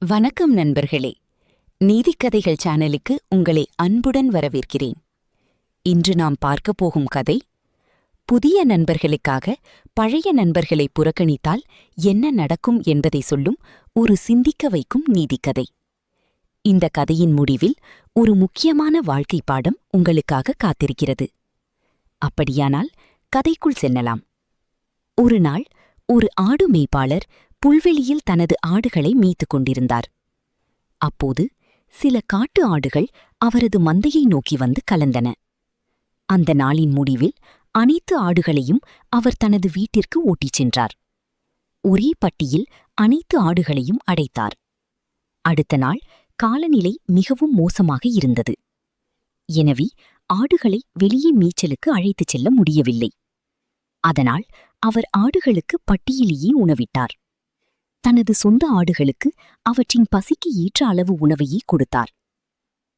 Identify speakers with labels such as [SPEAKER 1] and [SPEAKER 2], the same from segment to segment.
[SPEAKER 1] வணக்கம் நண்பர்களே. நீதிக்கதைகள் சேனலுக்கு உங்களை அன்புடன் வரவேற்கிறேன். இன்று நாம் பார்க்கப் போகும் கதை, புதிய நண்பர்களுக்காக பழைய நண்பர்களை புறக்கணித்தால் என்ன நடக்கும் என்பதை சொல்லும் ஒரு சிந்திக்க வைக்கும் நீதிக்கதை. இந்த கதையின் முடிவில் ஒரு முக்கியமான வாழ்க்கை பாடம் உங்களுக்காக காத்திருக்கிறது. அப்படியானால் கதைக்குள் செல்லலாம். ஒரு நாள் ஒரு ஆடு மேய்ப்பாளர் புல்வெளியில் தனது ஆடுகளை மேய்த்துக் கொண்டிருந்தார். அப்போது சில காட்டு ஆடுகள் அவரது மந்தையை நோக்கி வந்து கலந்தன. அந்த நாளின் முடிவில் அனைத்து ஆடுகளையும் அவர் தனது வீட்டிற்கு ஓட்டிச் சென்றார். ஒரே பட்டியில் அனைத்து ஆடுகளையும் அடைத்தார். அடுத்த நாள் காலநிலை மிகவும் மோசமாக இருந்தது. எனவே ஆடுகளை வெளியே மேய்ச்சலுக்கு அழைத்துச் செல்ல முடியவில்லை. அதனால் அவர் ஆடுகளுக்கு பட்டியிலேயே உணவிட்டார். தனது சொந்த ஆடுகளுக்கு அவற்றின் பசிக்கு ஏற்ற அளவு உணவையே கொடுத்தார்.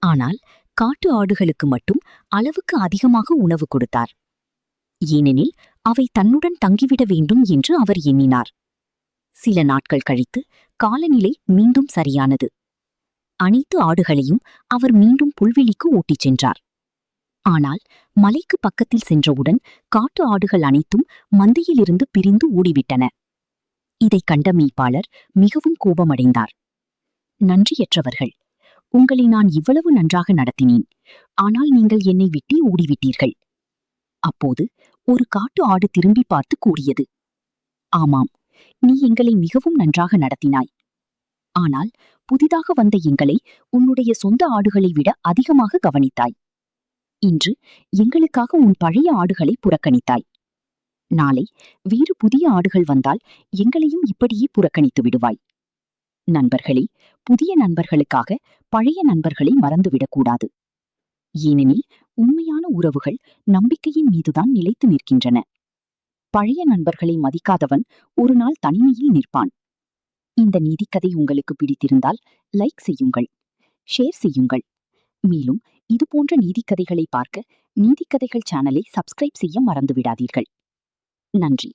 [SPEAKER 1] ஆனால் காட்டு ஆடுகளுக்கு மட்டும் அளவுக்கு அதிகமாக உணவு கொடுத்தார். ஏனெனில் அவை தன்னுடன் தங்கிவிட வேண்டும் என்று அவர் எண்ணினார். சில நாட்கள் கழித்து காலநிலை மீண்டும் சரியானது. அனைத்து ஆடுகளையும் அவர் மீண்டும் புல்வெளிக்கு ஓட்டிச் சென்றார். ஆனால் மலைக்கு பக்கத்தில் சென்றவுடன் காட்டு ஆடுகள் அனைத்தும் மந்தையிலிருந்து பிரிந்து ஓடிவிட்டன. இதைக் கண்ட மேய்ப்பாளர் மிகவும் கோபமடைந்தார். நன்றியற்றவர்கள், உங்களை நான் இவ்வளவு நன்றாக நடத்தினேன், ஆனால் நீங்கள் என்னை விட்டு ஓடிவிட்டீர்கள். அப்போது ஒரு காட்டு ஆடு திரும்பி பார்த்து கூறியது, ஆமாம், நீ எங்களை மிகவும் நன்றாக நடத்தினாய். ஆனால் புதிதாக வந்த எங்களை உன்னுடைய சொந்த ஆடுகளை விட அதிகமாக கவனித்தாய். இன்று எங்களுக்காக உன் பழைய ஆடுகளை புறக்கணித்தாய். நாளை வேறு புதிய ஆடுகள் வந்தால் எங்களையும் இப்படியே புறக்கணித்து விடுவாய். நண்பர்களே, புதிய நண்பர்களுக்காக பழைய நண்பர்களை மறந்துவிடக்கூடாது. ஏனெனில் உண்மையான உறவுகள் நம்பிக்கையின் மீதுதான் நிலைத்து நிற்கின்றன. பழைய நண்பர்களை மதிக்காதவன் ஒரு நாள் தனிமையில் நிற்பான். இந்த நீதிக்கதை உங்களுக்கு பிடித்திருந்தால் லைக் செய்யுங்கள், ஷேர் செய்யுங்கள். மேலும் இதுபோன்ற நீதிக்கதைகளை பார்க்க நீதிக்கதைகள் சேனலை சப்ஸ்கிரைப் செய்ய மறந்துவிடாதீர்கள். நன்றி.